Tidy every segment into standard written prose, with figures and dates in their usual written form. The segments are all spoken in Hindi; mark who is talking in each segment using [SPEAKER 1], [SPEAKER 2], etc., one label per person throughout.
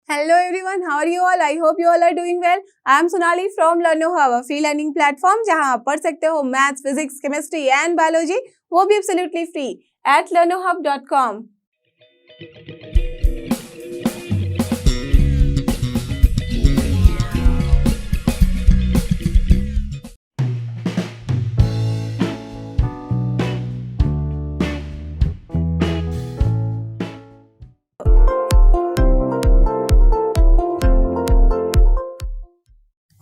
[SPEAKER 1] Hello everyone, how are you all? I hope you all are doing well. I am Sonali from LearnoHub, a free learning platform जहां आप पढ़ सकते हो maths, physics, chemistry and biology, वो भी एब्सोल्युटली फ्री at learnohub.com.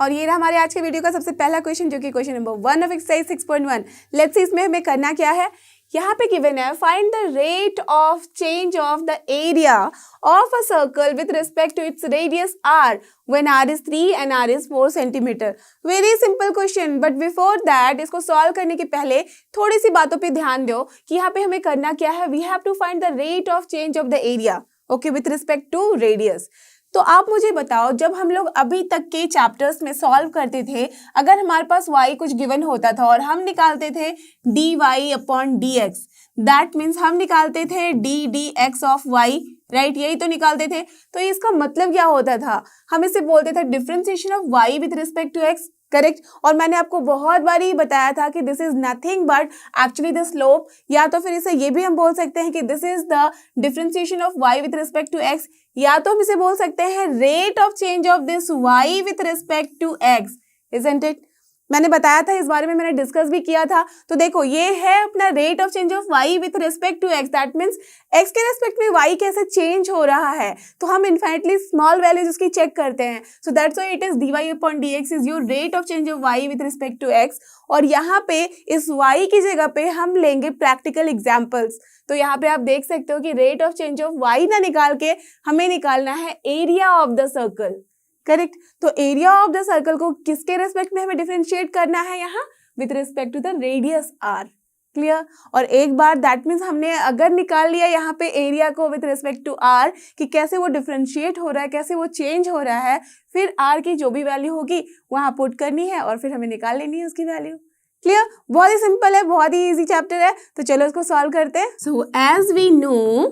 [SPEAKER 1] और ये रहा हमारे आज के वीडियो का सबसे पहला क्वेश्चन, जो कि question number 1 of exercise 6.1. Let's see इसमें हमें करना क्या है. यहाँ पे गिवन है find the rate of change of the area of a circle with respect to its radius r when r is 3 and r is 4 centimetre. Very simple question, but before that इसको सॉल्व करने के पहले थोड़ी सी बातों पे ध्यान दो कि यहाँ पे हमें करना क्या है. We have to find the rate of change of the area, okay, with respect to radius. तो आप मुझे बताओ, जब हम लोग अभी तक के चैप्टर्स में सॉल्व करते थे, अगर हमारे पास y कुछ गिवन होता था और हम निकालते थे dy upon dx, that means हम निकालते थे dx ऑफ y, राइट, यही तो निकालते थे. तो इसका मतलब क्या होता था, हम इसे बोलते थे differentiation of y with respect to x, correct. और मैंने आपको बहुत बार ही बताया था कि this is nothing but actually the slope, या तो फिर इसे ये भी हम बोल सकते हैं कि this is the differentiation of y with respect to x, या तो हम इसे बोल सकते हैं rate of change of this y with respect to x, isn't it. मैंने बताया था इस बारे में, मैंने डिस्कस भी किया था. तो देखो, ये है अपना rate of change of y with respect to x, that means x के रेस्पेक्ट में y कैसे चेंज हो रहा है. तो हम इनफाइनाइटली स्मॉल वैल्यूज उसकी चेक करते हैं. So that's why it is dy upon dx is your rate of change of y with respect to x. और यहाँ पे इस y की जगह पे हम लेंगे प्रैक्टिकल एग्जाम्पल्स. तो यहाँ पे आप देख सकते हो कि rate of change of y ना निकाल के हमें निकालना है area of the circle, correct. तो एरिया ऑफ द सर्कल को किसके रेस्पेक्ट में हमें डिफरेंशिएट करना है, यहाँ with respect to the radius r, clear. और एक बार दैट मीन्स हमने अगर निकाल लिया यहाँ पे एरिया को विथ रिस्पेक्ट टू r कि कैसे वो डिफरेंशिएट हो रहा है, कैसे वो चेंज हो रहा है, फिर r की जो भी वैल्यू होगी वहां पुट करनी है और फिर हमें निकाल लेनी है उसकी वैल्यू, क्लियर. बहुत ही सिंपल है, बहुत ही इजी चैप्टर है. तो चलो इसको सॉल्व करते हैं. So as we know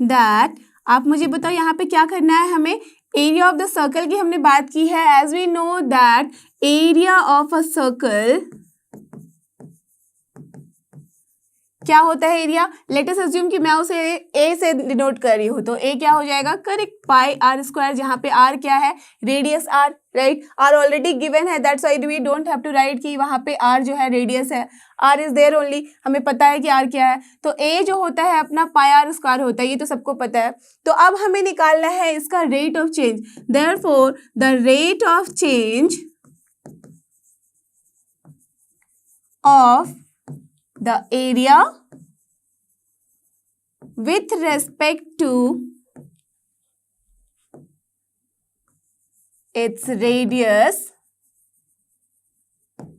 [SPEAKER 1] that, आप मुझे बताओ यहाँ पे क्या करना है हमें. एरिया ऑफ द सर्कल की हमने बात की है. As we know that area of a circle क्या होता है एरिया. लेट अस अज्यूम कि मैं उसे a से डिनोट कर रही हूँ. तो a क्या हो जाएगा, करेक्ट, पाई आर स्क्वायर, जहाँ पे r क्या है, radius r, right. r already given है, that's why we don't have to write कि वहाँ पे r जो है रेडियस है, r इज देयर ओनली, हमें पता है कि r क्या है. तो a जो होता है अपना पाई आर स्क्वायर होता है, ये तो सबको पता है. तो अब हमें निकालना है इसका rate of change. Therefore the rate of change of the area with respect to its radius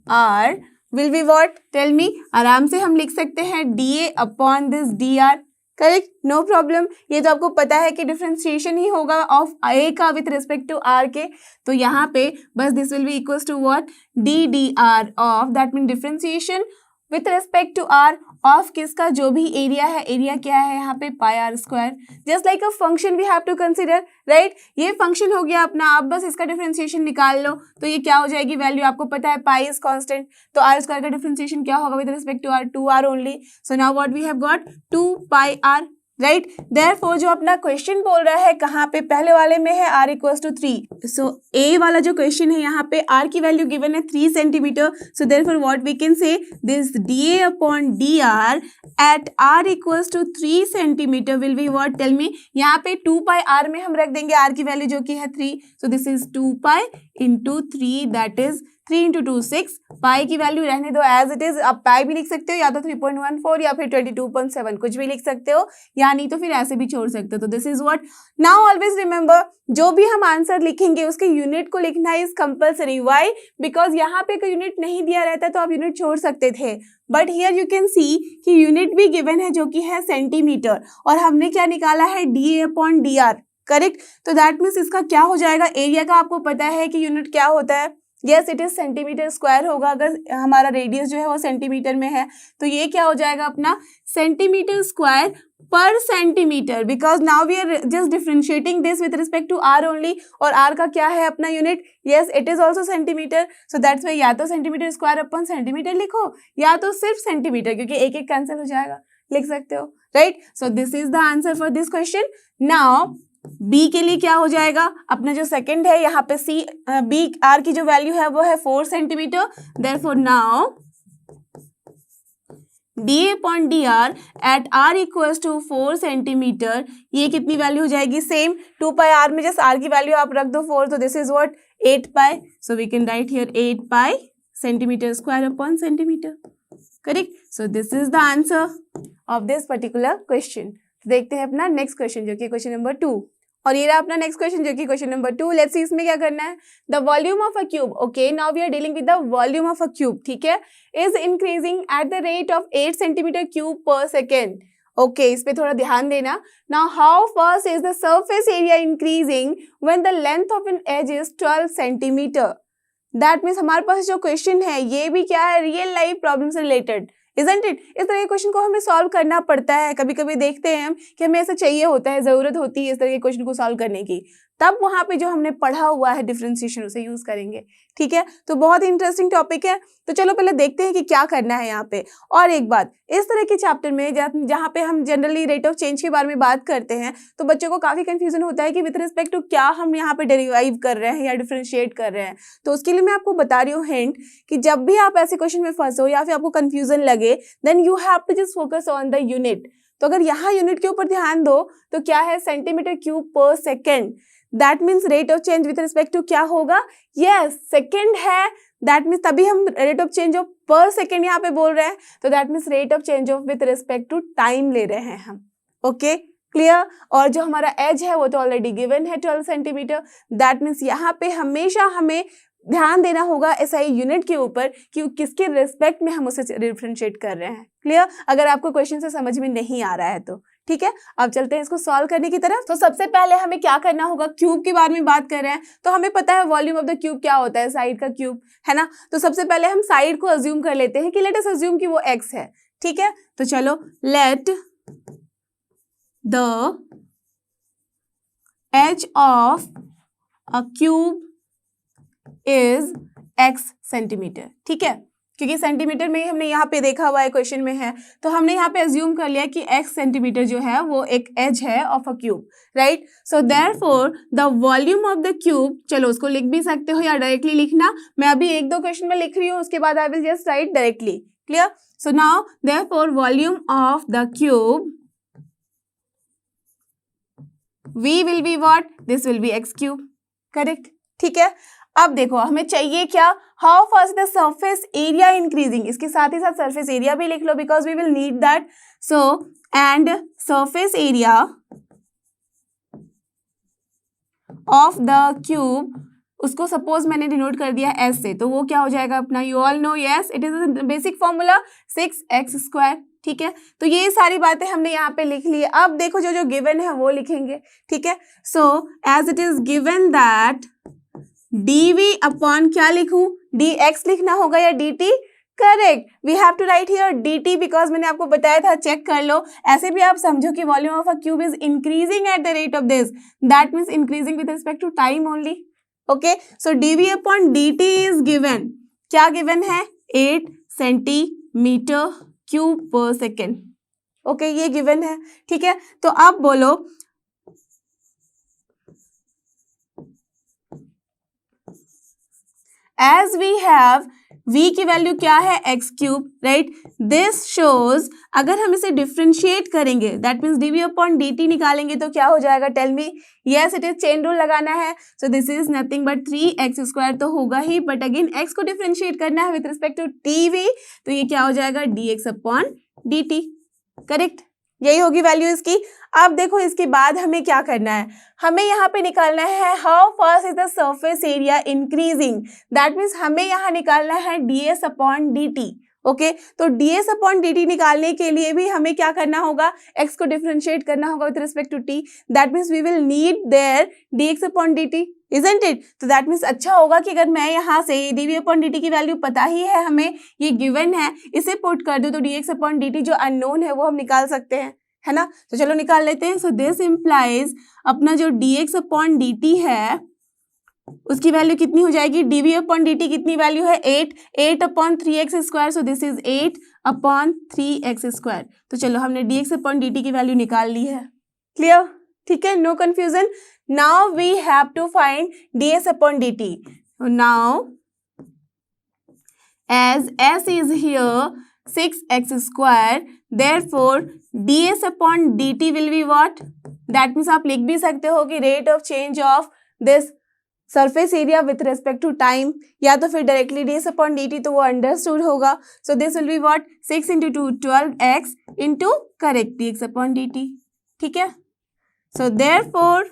[SPEAKER 1] r will be what, tell me. आराम से हम लिख सकते हैं dA upon this dr, correct, no problem. ये तो आपको पता है कि डिफरेंशिएशन ही होगा ऑफ a का विथ रिस्पेक्ट टू r के. तो यहाँ पे बस this will be equals to what, ddr of, that mean differentiation with respect to r of किसका, जो भी एरिया है. एरिया क्या है यहाँ पे, pi r square, just like a function we have to consider, right. ये फंक्शन हो गया अपना, आप बस इसका डिफरेंशिएशन निकाल लो. तो ये क्या हो जाएगी वैल्यू, आपको पता है पाई इज कांस्टेंट, तो आर स्क्वायर का डिफरेंशिएशन क्या होगा with respect to r, 2r only. So now what we have got, 2 pi r, right. Therefore जो अपना क्वेश्चन बोल रहा है कहाँ पे, पहले वाले में है r equals to 3. So a वाला जो क्वेश्चन है यहाँ पे r की वैल्यू गिवन है 3 centimetre. So therefore what we can say, this dA upon dr at r equals to 3 centimetre will be what, tell me. यहाँ पे 2 पाई r में हम रख देंगे r की वैल्यू जो कि है 3. So this is 2 pi into 3, that is 3 into 2 6. पाई की वैल्यू रहने दो एज इट इज. आप पाई भी लिख सकते हो, या तो 3.14 या फिर 22.7, कुछ भी लिख सकते हो, या नहीं तो फिर ऐसे भी छोड़ सकते हो. तो this is what. Now always remember, जो भी हम आंसर लिखेंगे उसके यूनिट को लिखना इज कंपल्सरी. व्हाई, बिकॉज यहाँ पे कोई यूनिट नहीं दिया रहता तो आप यूनिट छोड़ सकते थे, but here you can see कि यूनिट भी गिवन है जो कि है सेंटीमीटर, और हमने क्या निकाला है, dA अपॉन dr, करेक्ट. तो दैट मीन्स इसका क्या हो जाएगा, एरिया का आपको पता है कि यूनिट क्या होता है, yes it is centimetre square होगा, अगर हमारा रेडियस जो है वो सेंटीमीटर में है तो ये क्या हो जाएगा अपना centimetre square per centimetre, because now we are just differentiating this with respect to r only, और आर का क्या है अपना unit, yes it is also centimetre, so that's why या तो सेंटीमीटर स्क्वायर अपन सेंटीमीटर लिखो या तो सिर्फ सेंटीमीटर, क्योंकि एक एक कैंसिल हो जाएगा, लिख सकते हो, right. So this is the answer for this question. Now b के लिए क्या हो जाएगा, अपना जो सेकंड है यहाँ पे सी बी आर की जो वैल्यू है वो है 4 centimetre, therefore now dA/dr at r equals to 4 centimetre, ये कितनी वैल्यू हो जाएगी, सेम 2 पाई r में जस्ट r की वैल्यू आप रख दो 4, तो this is what 8 pi, so we can write here 8 pi centimetre square upon centimetre, correct. So this is the answer of this particular question. देखते हैं अपना नेक्स्ट क्वेश्चन जो कि क्वेश्चन नंबर 2, और ये रहा अपना नेक्स्ट क्वेश्चन जो कि क्वेश्चन नंबर 2। लेट्स सी इसमें क्या करना है, the volume of a cube, okay now we are dealing with the volume of a cube, ठीक है, is increasing at the rate of 8 centimetre cube per second, okay इस पे थोड़ा ध्यान देना। Now how fast is the surface area increasing when the length of an edge is 12 centimetre, that means हमारे पास जो क्वेश्चन है ये भी क्या है, रियल लाइफ प्रॉब्लम से रिलेटेड, इजंट इट। इस तरह के क्वेश्चन को हमें सॉल्व करना पड़ता है, कभी कभी देखते हैं हम कि हमें ऐसा चाहिए होता है, जरूरत होती है इस तरह के क्वेश्चन को सॉल्व करने की, तब वहां पे जो हमने पढ़ा हुआ है डिफरेंशिएशन उसे यूज करेंगे, ठीक है। तो बहुत ही इंटरेस्टिंग टॉपिक है, तो चलो पहले देखते हैं कि क्या करना है यहाँ पे। और एक बात, इस तरह के चैप्टर में जहाँ पे हम जनरली रेट ऑफ चेंज के बारे में बात करते हैं तो बच्चों को काफी कंफ्यूजन होता है कि विद रिस्पेक्ट टू क्या हम यहाँ पे डेरिवाइव कर रहे हैं या डिफरेंशिएट कर रहे हैं। तो उसके लिए मैं आपको बता रही हूँ हिंट कि जब भी आप ऐसे क्वेश्चन में फंसो या फिर आपको कंफ्यूजन लगे, then you have to just focus on the unit. तो अगर यहाँ यूनिट के ऊपर ध्यान दो तो क्या है, centimetre cube per second, that means rate of change with respect to क्या होगा, यस सेकेंड है, दैट मीन्स तभी हम rate of change of per second यहाँ पे बोल रहे हैं, तो that means rate of change of with respect to time ले रहे हैं हम, ओके क्लियर। और जो हमारा एज है वो तो ऑलरेडी गिवन है 12 सेंटीमीटर, दैट मीन्स यहाँ पे हमेशा हमें ध्यान देना होगा एसआई यूनिट के ऊपर कि किसके रिस्पेक्ट में हम उसे डिफरेंशिएट कर रहे हैं, क्लियर। अगर आपको क्वेश्चन से समझ में नहीं आ रहा है तो ठीक है, अब चलते हैं इसको सॉल्व करने की तरफ। तो सबसे पहले हमें क्या करना होगा, क्यूब के बारे में बात कर रहे हैं तो हमें पता है वॉल्यूम ऑफ द क्यूब क्या होता है, साइड का क्यूब है ना। तो सबसे पहले हम साइड को अज्यूम कर लेते हैं कि लेट अस अज्यूम कि वो x है, ठीक है। तो चलो let the edge of a cube is x centimetre, ठीक है, क्योंकि सेंटीमीटर में ही हमने यहाँ पे देखा हुआ है, क्वेश्चन में है, तो हमने यहाँ पे अज्यूम कर लिया कि x सेंटीमीटर जो है वो एक एज है of a cube, right. So therefore the volume of the cube, चलो उसको लिख भी सकते हो या डायरेक्टली लिखना, मैं अभी एक दो क्वेश्चन में लिख रही हूँ, उसके बाद I will just write directly, clear. So now therefore volume of the cube v will be what, this will be x cube, correct, ठीक है। अब देखो हमें चाहिए क्या, how fast the surface area increasing, इसके साथ ही साथ सरफेस एरिया भी लिख लो because we will need that. So and surface area of the cube, उसको सपोज मैंने डिनोट कर दिया एस से, तो वो क्या हो जाएगा अपना, you all know yes it is basic formula 6x², ठीक है। तो ये सारी बातें हमने यहाँ पे लिख ली है। अब देखो जो जो गिवन है वो लिखेंगे, ठीक है। So as it is given that dv upon क्या लिखूं, dx लिखना होगा या dt, correct, we have to write here dt because मैंने आपको बताया था, चेक कर लो। ऐसे भी आप समझो कि volume of a cube is increasing at the rate of this, that means increasing with respect to time only, okay. So dv upon dt is given, क्या गिवन है, 8 centimetre cube per second, okay ये गिवन है, ठीक है। तो अब बोलो as we have v की वैल्यू क्या है, x cube, right. This shows अगर हम इसे डिफरेंशिएट करेंगे that means dv upon dt निकालेंगे तो क्या हो जाएगा, tell me, yes it is chain rule लगाना है। So this is nothing but 3x² तो होगा ही, बट अगेन x को डिफरेंशिएट करना है विथ रिस्पेक्ट टू dv, तो ये क्या हो जाएगा, dx अपॉन dt, करेक्ट, यही होगी वैल्यू इसकी। अब देखो इसके बाद हमें क्या करना है, हमें यहाँ पे निकालना है how fast is the surface area increasing, that means हमें यहाँ निकालना है ds अपॉन dt, ओके तो ds अपॉन dt निकालने के लिए भी हमें क्या करना होगा, x को डिफरेंशिएट करना होगा with respect to t, that means we will need there dx upon dt, isn't it? तो दैट मीन्स अच्छा होगा कि अगर मैं यहाँ से dv अपॉन dt की वैल्यू पता ही है हमें, ये गिवन है, इसे पुट कर दूं तो dx अपॉन dt जो अननोन है वो हम निकाल सकते हैं, है ना। तो चलो निकाल लेते हैं। सो दिस इम्प्लाइज अपना जो dx अपॉन dt है उसकी वैल्यू कितनी हो जाएगी, dv अपॉन dt कितनी वैल्यू है 8 upon 3x square, so this is 8 upon 3x square. तो चलो हमने dx अपॉन dt की वैल्यू निकाल ली है, क्लियर, ठीक है, no confusion. Now we have to find ds upon dt। नाउ as s is here 6x square, therefore ds upon dt will be what, that means आप लिख भी सकते हो कि rate of change of this surface area with respect to time, या तो फिर directly ds upon dt तो वो understood होगा। so this will be what 6 into 2 12x into correct dx upon dt, ठीक है। so therefore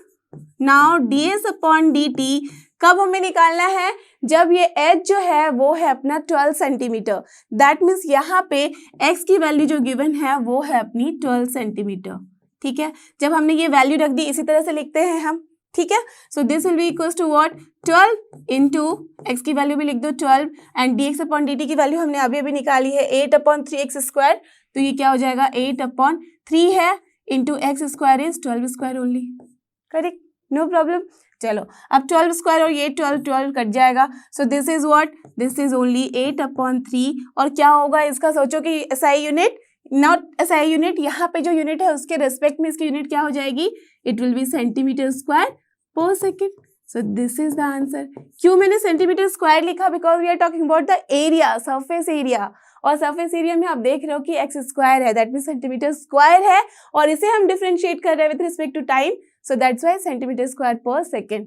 [SPEAKER 1] now ds upon dt कब हमें निकालना है, जब ये एज जो है वो है अपना 12 सेंटीमीटर, दैट मीन्स यहाँ पे x की वैल्यू जो गिवन है वो है अपनी 12 सेंटीमीटर, ठीक है। जब हमने ये वैल्यू रख दी इसी तरह से लिखते हैं हम, ठीक है। So this will be equals to what 12 into x की वैल्यू भी लिख दो 12 एंड dx अपॉन dt की वैल्यू हमने अभी अभी निकाली है 8 अपॉन 3x स्क्वायर, तो ये क्या हो जाएगा 8 अपॉन 3 है into x square is 12 square only, correct, no problem. चलो अब 12 स्क्वायर और ये 12 कट जाएगा, so this is what, this is only 8 upon 3, और क्या होगा इसका सोचो कि SI unit, not SI unit, यहाँ पे जो यूनिट है उसके रेस्पेक्ट में इसकी यूनिट क्या हो जाएगी, it will be centimetre square per second. So this is the answer. क्यों मैंने सेंटीमीटर स्क्वायर लिखा, because we are talking about the area, surface area, और सरफेस एरिया में आप देख रहे हो कि एक्स स्क्वायर है, दैट मीन सेंटीमीटर स्क्वायर है, और इसे हम डिफरेंशिएट कर रहे हैं with respect to time, so that's why centimetre square per second,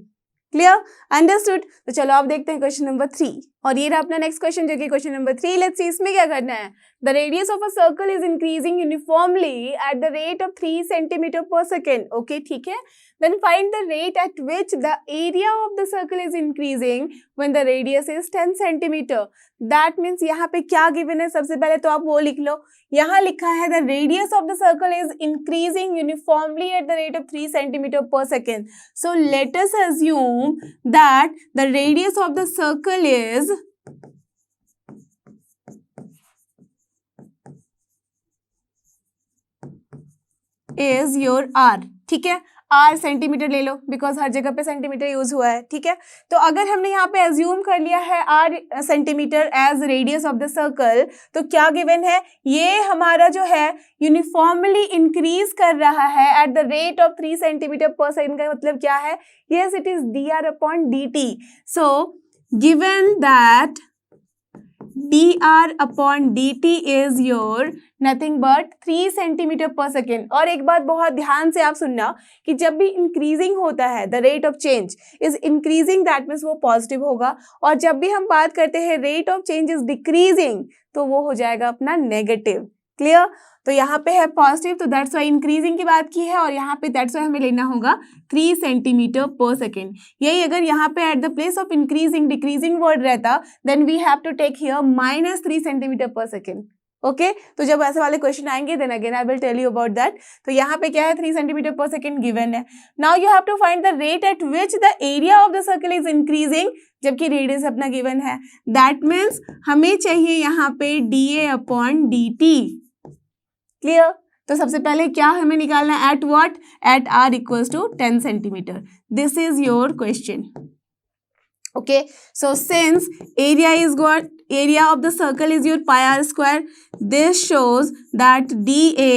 [SPEAKER 1] clear, understood. तो चलो आप देखते हैं क्वेश्चन नंबर 3, और ये रहा अपना नेक्स्ट क्वेश्चन जो कि क्वेश्चन नंबर 3। लेट्स सी इसमें क्या करना है। The radius of a circle is increasing uniformly at the rate of 3 centimetre per second, okay ठीक है। Then find the rate at which the area of the circle is increasing when the radius is 10 centimetre. That means यहाँ पे क्या गिवन है, सबसे पहले तो आप वो लिख लो, यहाँ लिखा है the radius of the circle is increasing uniformly at the rate of 3 centimetre per second. So let us assume that the radius of the circle is your r, ठीक है, r सेंटीमीटर ले लो बिकॉज हर जगह पे सेंटीमीटर यूज हुआ है, ठीक है। तो अगर हमने यहाँ पे एज्यूम कर लिया है r centimetre as radius of the circle, तो क्या गिवन है, ये हमारा जो है यूनिफॉर्मली इंक्रीज कर रहा है eight the rate of 3 centimetre per second. का मतलब क्या है, yes it is dr upon dt। So given that dr upon dt is your nothing but 3 centimetre per second. और एक बात बहुत ध्यान से आप सुनना कि जब भी इंक्रीजिंग होता है, the rate of change is increasing, that means वो पॉजिटिव होगा, और जब भी हम बात करते हैं rate of change is decreasing तो वो हो जाएगा अपना नेगेटिव, क्लियर। तो यहाँ पे है पॉजिटिव, तो दैट्स वाई इंक्रीजिंग की बात की है, और यहाँ पे दैट्स वाई हमें लेना होगा 3 सेंटीमीटर पर सेकेंड। यही अगर यहाँ पे at the place of increasing decreasing word रहता, then we have to take here -3 centimetre per second, okay. तो जब ऐसे वाले क्वेश्चन आएंगे then again I will tell you about that. तो यहाँ पे क्या है, 3 सेंटीमीटर पर सेकेंड गिवन है। Now you have to find the rate at which the area of the circle is increasing, जबकि रेडियस अपना गिवन है, दैट मीन्स हमें चाहिए यहाँ पे dA अपॉन dt, क्लियर। तो सबसे पहले क्या हमें निकालना है, at what, at r equals to 10 centimetre. This is your question, okay। so since area of the circle is your pi r square, this shows that dA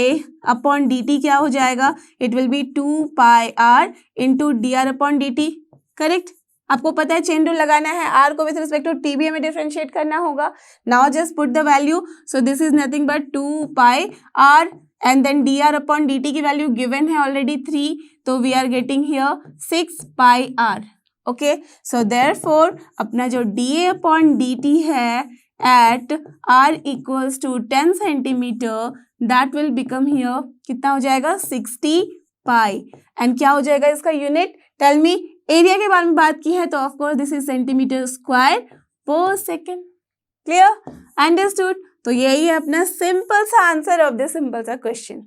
[SPEAKER 1] upon dt क्या हो जाएगा, it will be 2 pi r into dr upon dt, correct। आपको पता है चेन रूल लगाना है, r को विथ रिस्पेक्ट टू t भी हमें डिफरेंशिएट करना होगा। Now just put the value, so this is nothing but 2 pi r and then dr upon dt की वैल्यू गिवन है ऑलरेडी 3, तो we are getting here 6 pi r, okay. So therefore अपना जो dA अपॉन dt है at r equals to 10 centimetre, that will become here कितना हो जाएगा 60 पाई, एंड क्या हो जाएगा इसका यूनिट, टेल मी। एरिया के बारे में बात की है तो of course this is centimetre square per second, clear, understood. तो यही है अपना सिंपल सा आंसर ऑफ दिस सिंपल सा क्वेश्चन।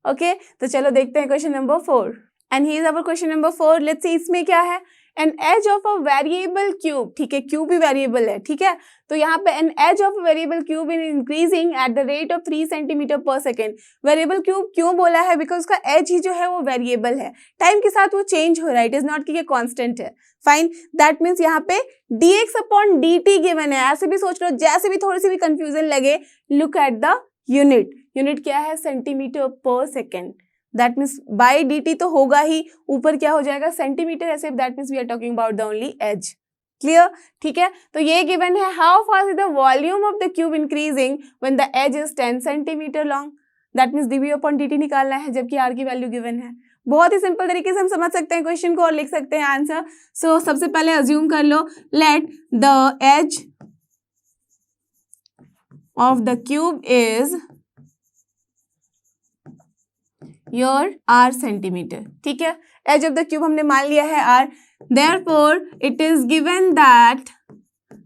[SPEAKER 1] ओके, तो चलो देखते हैं question number 4। And he is our question number 4। Let's see इसमें क्या है। An edge of a variable cube, ठीक है, क्यूब भी वेरिएबल है, ठीक है, तो यहाँ पे an edge of variable cube in increasing at the rate of 3 centimetre per second. Variable cube क्यों बोला है? बिकॉज उसका एज ही जो है वो वेरिएबल है, टाइम के साथ वो चेंज हो रहा है, इट इज नॉट कि ये कांस्टेंट है। फाइन, दैट मीन्स यहाँ पे dx अपॉन dt गिवन है। ऐसे भी सोच लो, जैसे भी थोड़ी सी भी कंफ्यूजन लगे, look at the unit. Unit क्या है? Centimetre per second. That means by dt तो होगा ही, ऊपर क्या हो जाएगा? सेंटीमीटर, ऐसे that means we are talking about the only edge. Clear? ठीक है, तो ये गिवन है। How fast is the volume of the cube increasing when the edge is 10 centimetre long. That means dv upon dt निकालना है, जबकि r की वैल्यू गिवन है। बहुत ही सिंपल तरीके से हम समझ सकते हैं क्वेश्चन को और लिख सकते हैं आंसर। सो सबसे पहले अज्यूम कर लो, let the edge of the cube is your r centimetre, ठीक है, एज ऑफ द क्यूब हमने मान लिया है r। Therefore it is given that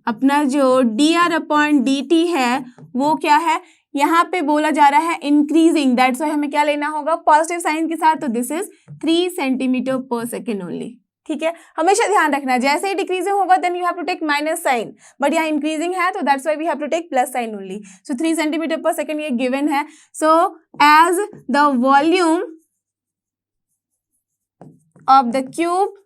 [SPEAKER 1] अपना जो dr अपॉन dt है वो क्या है? यहाँ पे बोला जा रहा है इंक्रीजिंग, दैट्स वाई हमें क्या लेना होगा? पॉजिटिव साइन के साथ, तो this is 3 centimetre per second only. ठीक है, हमेशा ध्यान रखना, जैसे ही डिक्रीजिंग होगा then you have to take minus sign, but यहाँ इंक्रीजिंग है तो that's why we have to take plus sign only. So 3 centimetre per second ये गिवन है। So as the volume of the cube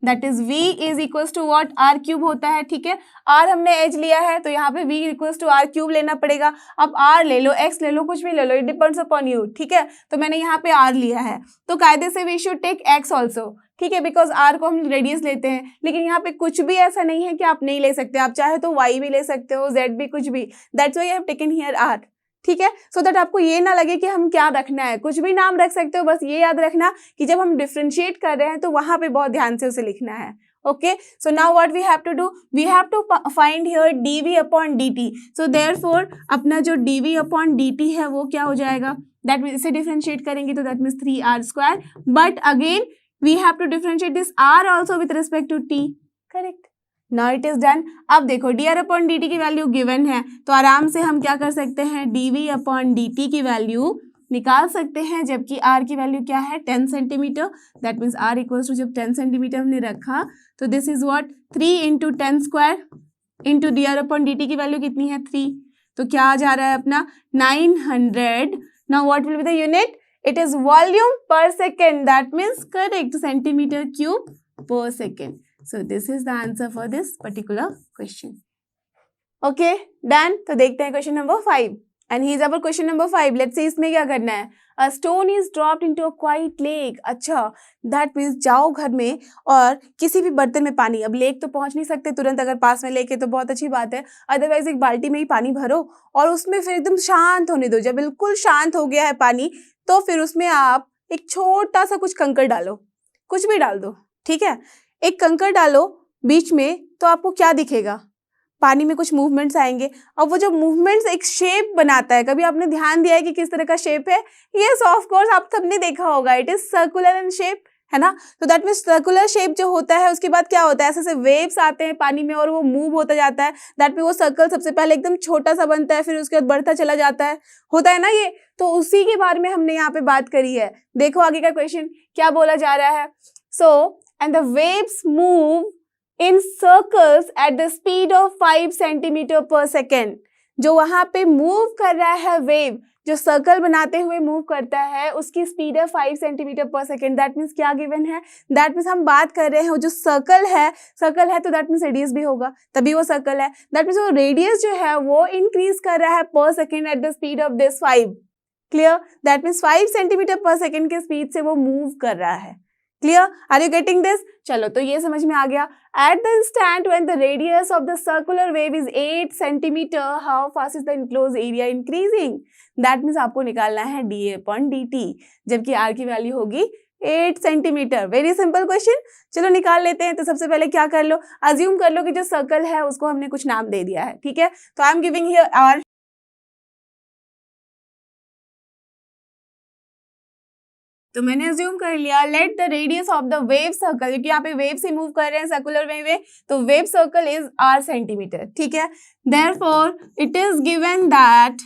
[SPEAKER 1] that is v is equals to what? r cube होता है, ठीक है, r हमने एज लिया है तो यहाँ पे v equals to r cube लेना पड़ेगा। अब r ले लो, x ले लो, कुछ भी ले लो, इट डिपेंड्स अपॉन यू, ठीक है, तो मैंने यहाँ पे r लिया है तो कायदे से we should take x also, ठीक है, बिकॉज r को हम रेडियस लेते हैं। लेकिन यहाँ पे कुछ भी ऐसा नहीं है कि आप नहीं ले सकते, आप चाहे तो y भी ले सकते हो, z भी, कुछ भी, that's why I have taken here r, ठीक है, सो दैट आपको ये ना लगे कि हम क्या रखना है, कुछ भी नाम रख सकते हो, बस ये याद रखना कि जब हम डिफरेंशिएट कर रहे हैं तो वहां पे बहुत ध्यान से उसे लिखना है। Okay, so now what we have to do? We have to find here dv upon dt। So therefore अपना जो dv अपॉन dt है वो क्या हो जाएगा? दैट मीन्स इसे डिफरेंशिएट करेंगे तो that means 3r square, but again we have to differentiate this r also with respect to t, correct? Now it is done. अब देखो dr अपॉन dt की वैल्यू गिवन है तो आराम से हम क्या कर सकते हैं? dv अपॉन dt की वैल्यू निकाल सकते हैं, जबकि r की वैल्यू क्या है? 10 centimetre. That means r equals to, जब 10 सेंटीमीटर हमने रखा तो this is what? 3 into 10 square into dr upon dt की वैल्यू कितनी है? 3, तो क्या आ जा रहा है अपना? 900। Now what will be the unit? It is volume per second, that means correct, centimetre cube per second. So this is the answer for this particular question. Okay, done. तो देखते हैं question number 5 and he is our question number 5. Let's see इसमें क्या करना है। A stone is dropped into a quiet lake. अच्छा, that means जाओ घर में और किसी भी बर्तन में पानी, अब लेक तो पहुंच नहीं सकते तुरंत, अगर पास में लेक है तो बहुत अच्छी बात है, अदरवाइज एक बाल्टी में ही पानी भरो और उसमें फिर एकदम शांत होने दो। जब बिल्कुल शांत हो गया है पानी तो फिर उसमें आप एक छोटा सा कुछ कंकड़ डालो, कुछ भी डाल दो, ठीक है, एक कंकड़ डालो बीच में तो आपको क्या दिखेगा? पानी में कुछ मूवमेंट्स आएंगे और वो जो मूवमेंट्स एक शेप बनाता है। कभी आपने ध्यान दिया है कि किस तरह का शेप है? यस, ऑफ कोर्स आप सबने देखा होगा, it is circular in shape, है ना? तो दैट मीन्स सर्कुलर शेप जो होता है उसके बाद क्या होता है? ऐसे ऐसे वेव्स आते हैं पानी में और वो मूव होता जाता है। दैट मीन वो सर्कल सबसे पहले एकदम छोटा सा बनता है, फिर उसके बाद बढ़ता चला जाता है, होता है ना ये? तो उसी के बारे में हमने यहाँ पे बात करी है। देखो आगे का क्वेश्चन क्या बोला जा रहा है। सो and the waves move in circles at the speed of 5 centimeter per second। जो वहां पे मूव कर रहा है वेव, जो सर्कल बनाते हुए मूव करता है, उसकी स्पीड है 5 centimetre per second. That means क्या गिवन है? दैट मीन्स हम बात कर रहे हैं वो जो सर्कल है तो दैट मीन्स रेडियस भी होगा, तभी वो सर्कल है। दैट मीन्स वो रेडियस जो है वो इंक्रीज कर रहा है per second at the speed of this 5। Clear? That means 5 centimetre per second के स्पीड से वो मूव कर रहा है। Clear? Are you getting this? चलो, तो ये समझ में आ गया। At the instant when the radius of the circular wave is 8 centimetre, how fast is the enclose area increasing? That means आपको निकालना है dA अपॉन dt, जबकि r की वैल्यू होगी 8 सेंटीमीटर। वेरी सिंपल क्वेश्चन, चलो निकाल लेते हैं। तो सबसे पहले क्या कर लो? अज्यूम कर लो कि जो सर्कल है उसको हमने कुछ नाम दे दिया है, ठीक है, तो I am giving here r। तो मैंने अज्यूम कर लिया let the radius of the wave circle, क्योंकि यहाँ पे वेव से मूव कर रहे हैं, सर्कुलर वेव है, तो wave circle is r centimetre, ठीक है। Therefore it is given that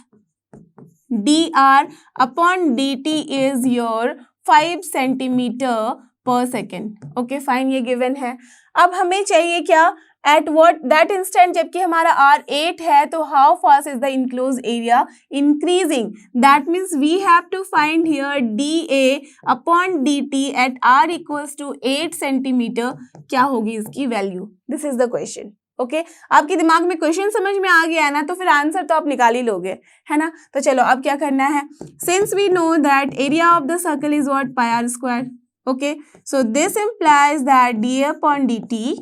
[SPEAKER 1] dr upon dt is your 5 centimetre per second. Okay fine, ये गिवन है। अब हमें चाहिए क्या, एट व्हाट दैट इंस्टेंट, जबकि हमारा r 8 है, तो how fast is the enclose area increasing, that means we have to find here dA upon dt at r equals to 8 centimetre, क्या होगी इसकी value, this is the question. Okay आपके दिमाग में क्वेश्चन समझ में आ गया है ना, तो फिर आंसर तो आप निकाल ही लोगे, है ना। तो चलो अब क्या करना है, since we know that area of the circle is what, pi r square. Okay so this implies that dA upon dt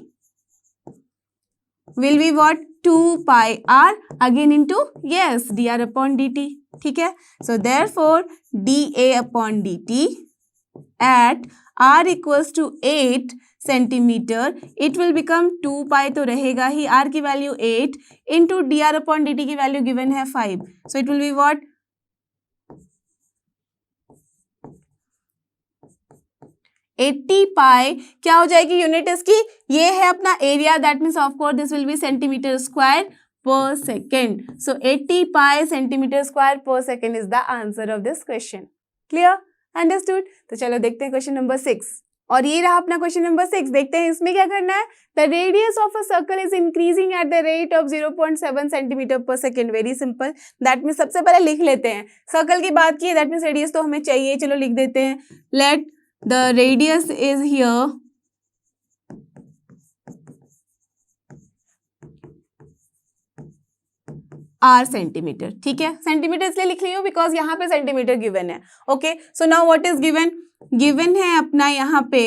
[SPEAKER 1] will be what, 2 pi r again into yes dr upon dt, ठीक है। so therefore dA upon dt at r equals to 8 centimetre, it will become 2 पाई, तो रहेगा ही r की value 8 into dr upon dt की वैल्यू गिवन है 5, so it will be what, 80 पाई, क्या हो जाएगी यूनिट इसकी, ये है अपना area, that means of course this will be centimetre square per second, so 80 pi centimetre square per second is the answer of this question. Clear, understood. तो चलो देखते हैं क्वेश्चन नंबर 6, और ये रहा अपना क्वेश्चन नंबर 6। देखते हैं इसमें क्या करना है, the radius of a circle is increasing at the rate of 0.7 centimetre per second. Very simple, that means सबसे पहले लिख लेते हैं, सर्कल की बात की है, दैट मीन्स रेडियस तो हमें चाहिए, चलो लिख देते हैं, let the radius is here r centimetre, ठीक है। सेंटीमीटर इसलिए लिख रही हूँ बिकॉज यहाँ पे सेंटीमीटर गिवन है। Okay so now what is given, given है अपना यहाँ पे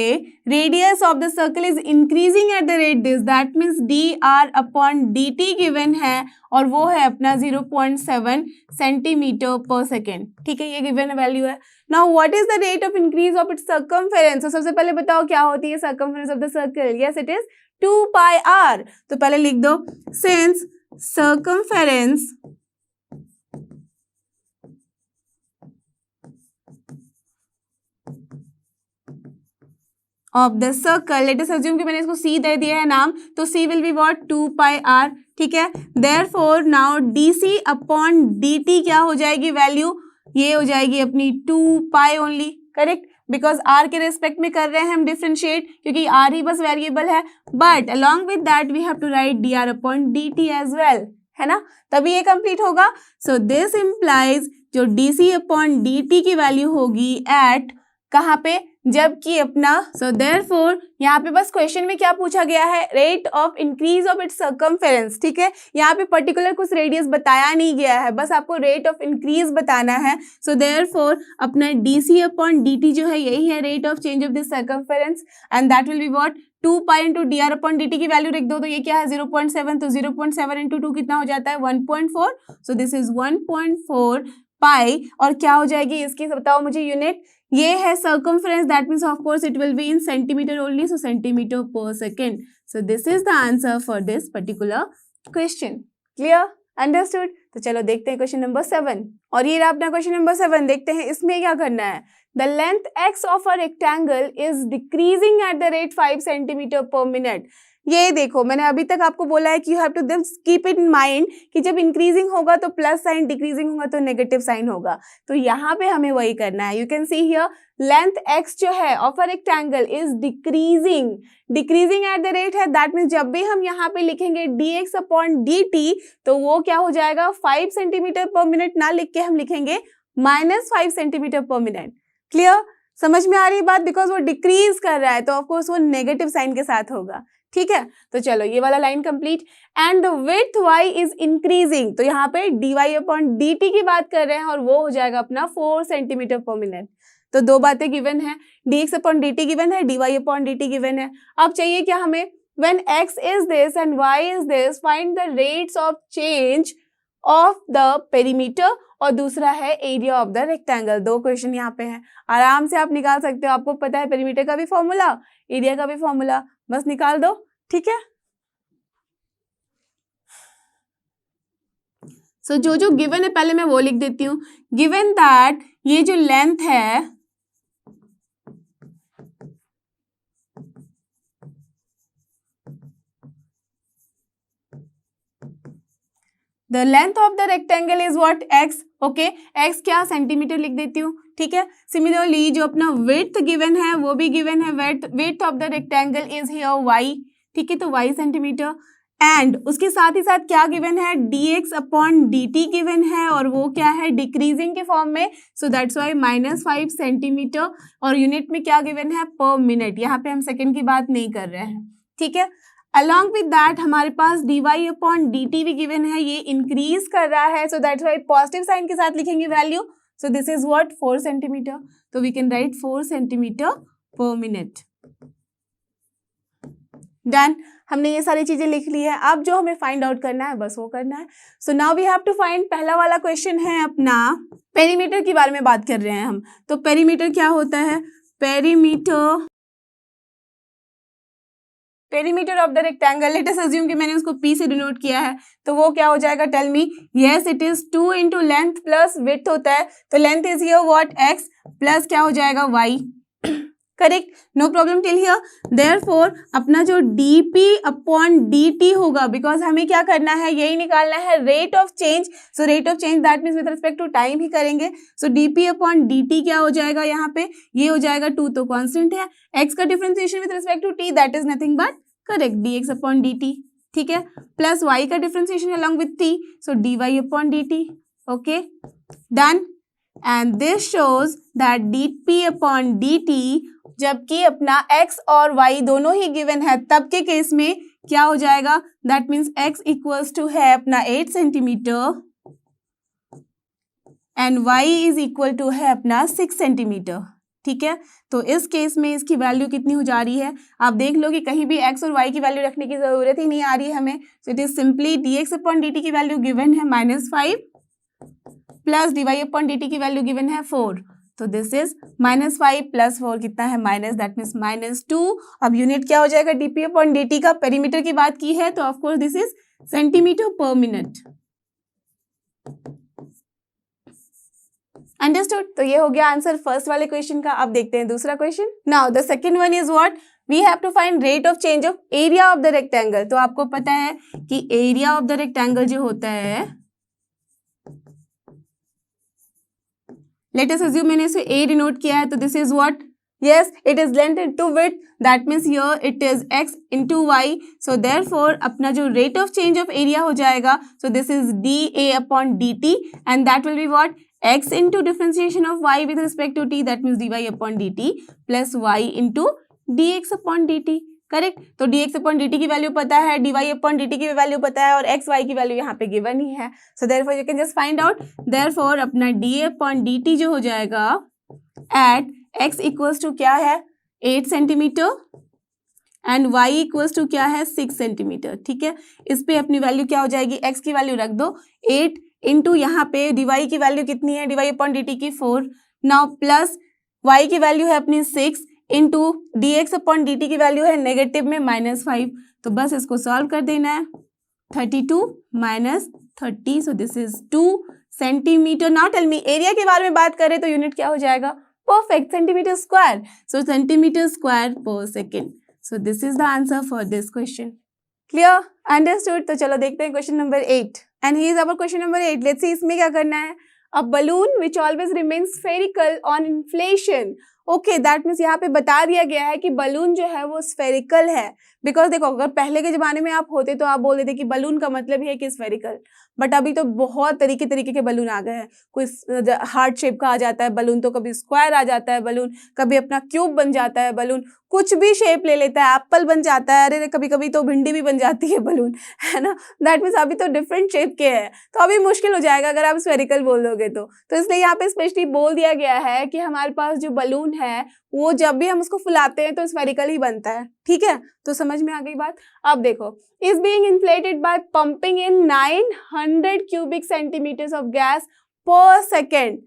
[SPEAKER 1] radius of the circle is increasing at the rate this, that means dr upon dt given है, और वो है अपना 0.7 सेंटीमीटर पर सेकेंड, ठीक है, ये गिवन वैल्यू है। Now what is the rate of increase of its circumference, तो सबसे पहले बताओ क्या होती है circumference of the circle, yes it is 2 pi r, तो पहले लिख दो, since circumference of the circle, let us assume कि मैंने इसको c दे दिया है नाम, तो c will be what, 2 pi r, ठीक है। therefore now dc upon dt क्या हो जाएगी वैल्यू, ये हो जाएगी अपनी 2 pi only, correct, because r के रेस्पेक्ट में कर रहे हैं हम डिफ्रेंशिएट, क्योंकि r ही बस वेरिएबल है, but along with that we have to write dr upon dt as well, है ना, तभी ये कंप्लीट होगा। सो दिस इम्प्लाइज जो dc अपॉन dt की वैल्यू होगी एट, कहाँ पे, जबकि अपना, सो देयरफॉर यहाँ पे बस क्वेश्चन में क्या पूछा गया है, rate of increase of its circumference, ठीक है, यहाँ पे पर्टिकुलर कुछ रेडियस बताया नहीं गया है, बस आपको रेट ऑफ इंक्रीज बताना है। सो देयरफॉर अपना dc अपॉन dt जो है यही है rate of change of this circumference, and that will be what, 2 pi into dr upon dt की वैल्यू लिख दो, तो ये क्या है 0.7, तो 0.7 इंटू 2 कितना हो जाता है 1.4, सो दिस इज 1.4 पाई, और क्या हो जाएगी इसकी बताओ मुझे यूनिट, ये है circumference, that means of course it will be in centimetre only, so centimetre per second, so this is the answer for this particular question. Clear, understood. तो चलो देखते हैं क्वेश्चन नंबर 7, और ये रहा अपना क्वेश्चन नंबर 7। देखते हैं इसमें क्या करना है, the length x of a rectangle is decreasing at the rate 5 centimetre per minute. ये देखो मैंने अभी तक आपको बोला है कि you have to keep it in mind कि जब इंक्रीजिंग होगा तो प्लस साइन, डिक्रीजिंग होगा तो नेगेटिव साइन होगा, तो यहाँ पे हमें वही करना है। You can see here length x जो है of a rectangle is decreasing, decreasing at the rate है, दैट मीन्स जब भी हम यहाँ पे लिखेंगे dx अपॉन dt तो वो क्या हो जाएगा 5 सेंटीमीटर पर मिनट ना लिख के हम लिखेंगे -5 सेंटीमीटर पर मिनट। क्लियर, समझ में आ रही बात, बिकॉज वो डिक्रीज कर रहा है तो ऑफकोर्स वो नेगेटिव साइन के साथ होगा, ठीक है। तो चलो ये वाला line complete, and the width y is increasing, तो यहाँ पे dy अपॉन dt की बात कर रहे हैं, और वो हो जाएगा अपना 4 सेंटीमीटर पर मिनट। तो दो बातें गिवन है, dx अपॉन dt गिवन है, dy अपॉन dt गिवन है। अब चाहिए क्या हमें, when x is this and y is this, find the rates of change of the perimeter, और दूसरा है एरिया ऑफ द रेक्टेंगल। दो क्वेश्चन यहाँ पे हैं, आराम से आप निकाल सकते हो, आपको पता है पेरीमीटर का भी फॉर्मूला, एरिया का भी फॉर्मूला, बस निकाल दो, ठीक है। सो जो गिवन है पहले मैं वो लिख देती हूँ, गिवन दैट ये जो लेंथ है the length of the rectangle is what, x. Okay, x क्या, सेंटीमीटर लिख देती हूँ. ठीक है. सिमिलरली जो अपना विड्थ गिवन है वो भी गिवन है, width of the rectangle is here y. ठीक है, तो वाई सेंटीमीटर. एंड उसके साथ ही साथ क्या गिवन है, dx अपॉन dt गिवन है, और वो क्या है, डिक्रीजिंग के फॉर्म में. सो दैट्स वाई -5 सेंटीमीटर. और यूनिट में क्या गिवन है, पर मिनट. यहाँ पे हम सेकंड की बात नहीं कर रहे हैं. ठीक है. अलॉन्ग विद दैट हमारे पास dy अपॉन dt भी गिवन है, ये इंक्रीज कर रहा है. So that's why positive sign के साथ लिखेंगे value. So this is what, 4 centimetre. तो we can write 4 centimetre per minute. Done. हमने ये सारी चीजें लिख ली है. अब जो हमें फाइंड आउट करना है बस वो करना है. So now we have to find, पहला वाला क्वेश्चन है अपना पेरीमीटर के बारे में बात कर रहे हैं हम. तो पेरीमीटर क्या होता है, perimeter of the rectangle. Late us assume कि मैंने उसको P से डिनोट किया है, तो वो क्या हो जाएगा, tell me. Yes, it is 2 into length plus width होता है. तो length is here what, x, plus क्या हो जाएगा, y. Correct, no problem till here. Therefore अपना जो dp अपॉन dt होगा, बिकॉज हमें क्या करना है, यही निकालना है rate of change. So rate of change that means with respect to time ही करेंगे. सो dp अपॉन dt क्या हो जाएगा, यहाँ पे ये हो जाएगा 2 तो कांस्टेंट है. x का differentiation with respect to t that is nothing but correct dx upon dt. ठीक है, प्लस y का differentiation along with t. So dy upon dt. Okay, done. And this shows that dp upon dt, जबकि अपना x और y दोनों ही गिवन है, तब के केस में क्या हो जाएगा, that means x equals to है अपना 8 centimetre and y is equal to है अपना 6 सेंटीमीटर. ठीक है, तो इस केस में इसकी वैल्यू कितनी हो जा रही है, आप देख लो कि कहीं भी x और y की वैल्यू रखने की जरूरत ही नहीं आ रही है हमें. So it is simply dx upon dt की वैल्यू गिवन है -5 प्लस dy अपॉन dt की वैल्यू गिवन है 4. तो दिस इज -5 प्लस 4 कितना है, माइनस, दैट मीन्स -2. अब यूनिट क्या हो जाएगा, dp अपॉन dt का. पेरीमीटर की बात की है तो of course this is centimetre per minute. Understood. तो ये हो गया आंसर फर्स्ट वाले क्वेश्चन का. अब देखते हैं दूसरा question. Now the second one is what, we have to find rate of change of area of the rectangle. तो आपको पता है कि एरिया ऑफ द रेक्टेंगल जो होता है, लेट अस अज्यूम मैंने इसे a डिनोट किया है, तो this is what, yes, it is length into width, that means here it is x into y. So therefore अपना जो rate of change of area हो जाएगा, so this is dA upon dt and that will be what, x into differentiation of y with respect to t, that means dy upon dt plus y into dx upon dt. Correct. तो dx अपॉन dt की वैल्यू पता है, dy अपॉन dt की वैल्यू पता है, और x y की वैल्यू यहाँ पे गिवन ही है. So therefore you can just find out. Therefore अपना dA अपॉन dt जो हो जाएगा एट x इक्वल्स टू क्या है, 8 centimetre and y equals to क्या है, 6 सेंटीमीटर. ठीक है, इस पे अपनी वैल्यू क्या हो जाएगी, x की वैल्यू रख दो 8 इंटू यहाँ पे dy की वैल्यू कितनी है, dy अपॉन dt की 4. नाउ प्लस y की वैल्यू है अपनी 6 इंटू dx अपॉन dt की वैल्यू है नेगेटिव में -5. तो बस इसको सॉल्व कर देना है. 32 minus 30, so this is 2 centimetre. Now tell me, area के बारे में बात करें तो यूनिट क्या हो जाएगा, perfect, centimetre square. So centimetre square per second. So this is the answer for this question. Clear, understood. तो चलो देखते हैं question number 8 and he is our question number 8. Let's see इसमें क्या करना है. A balloon which always remains spherical on inflation. Okay, that means यहाँ पे बता दिया गया है कि बलून जो है वो स्फेरिकल है. बिकॉज देखो, अगर पहले के जमाने में आप होते तो आप बोल देते कि बलून का मतलब ही है कि स्फेरिकल. बट अभी तो बहुत तरीके के बलून आ गए हैं. कोई हार्ट शेप का आ जाता है बलून, तो कभी स्क्वायर आ जाता है बलून, कभी अपना क्यूब बन जाता है बलून, कुछ भी शेप ले लेता है, एप्पल बन जाता है, अरे कभी कभी तो भिंडी भी बन जाती है बलून, है ना. दैट मीन्स अभी तो डिफरेंट शेप के हैं. तो अभी मुश्किल हो जाएगा अगर आप स्फेरिकल बोल दोगे तो इसलिए यहाँ पे स्पेशली बोल दिया गया है कि हमारे पास जो बलून है वो जब भी हम उसको फुलाते हैं तो स्फेरिकल ही बनता है. ठीक है, तो समझ में आ गई बात. अब देखो, is being inflated by pumping in 900 cubic centimetres of gas per second.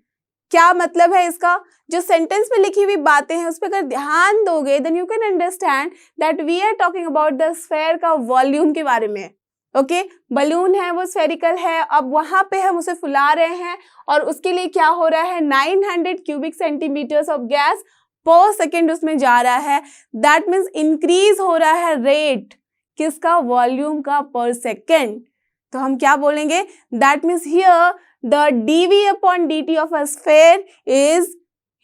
[SPEAKER 1] क्या मतलब है इसका, जो सेंटेंस में लिखी हुई बातें हैं उस पर अगर ध्यान दोगे then you can understand that we are talking about the sphere का वॉल्यूम के बारे में. ओके, बलून है वो स्फेरिकल है, अब वहां पे हम उसे फुला रहे हैं और उसके लिए क्या हो रहा है, 900 cubic centimetres of gas per second उसमें जा रहा है. दैट मीन्स इंक्रीज हो रहा है रेट किसका, वॉल्यूम का, पर सेकेंड. तो हम क्या बोलेंगे, that means here the dv upon dt of a sphere is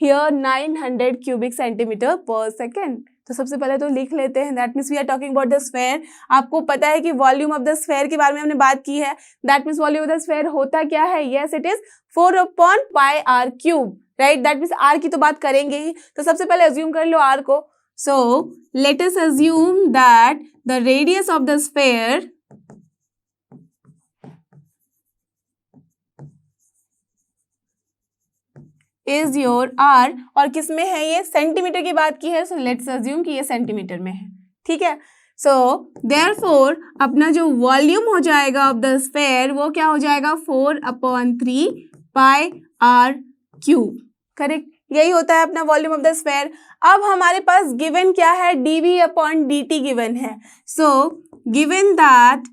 [SPEAKER 1] here 900 cubic centimetre per second. तो सबसे पहले तो लिख लेते हैं, that means we are talking about the sphere. आपको पता है कि वॉल्यूम ऑफ द स्फेयर के बारे में हमने बात की है, that means volume of the sphere होता क्या है, yes it is 4 upon pi r cube, right. That means r की तो बात करेंगे ही, तो सबसे पहले अज्यूम कर लो आर को। So let us assume that the radius of the sphere is your r, और किस में है ये, सेंटीमीटर की बात की है, सो लेट्स अज्यूम कि ये सेंटीमीटर में है, ठीक है। सो देयरफॉर अपना जो वॉल्यूम हो जाएगा ऑफ द स्फेयर वो क्या हो जाएगा, 4/3 पाई आर क्यूब, करेक्ट। यही होता है अपना वॉल्यूम ऑफ द स्फेयर। अब हमारे पास गिवन क्या है, dv अपॉन dt गिवन है। So given that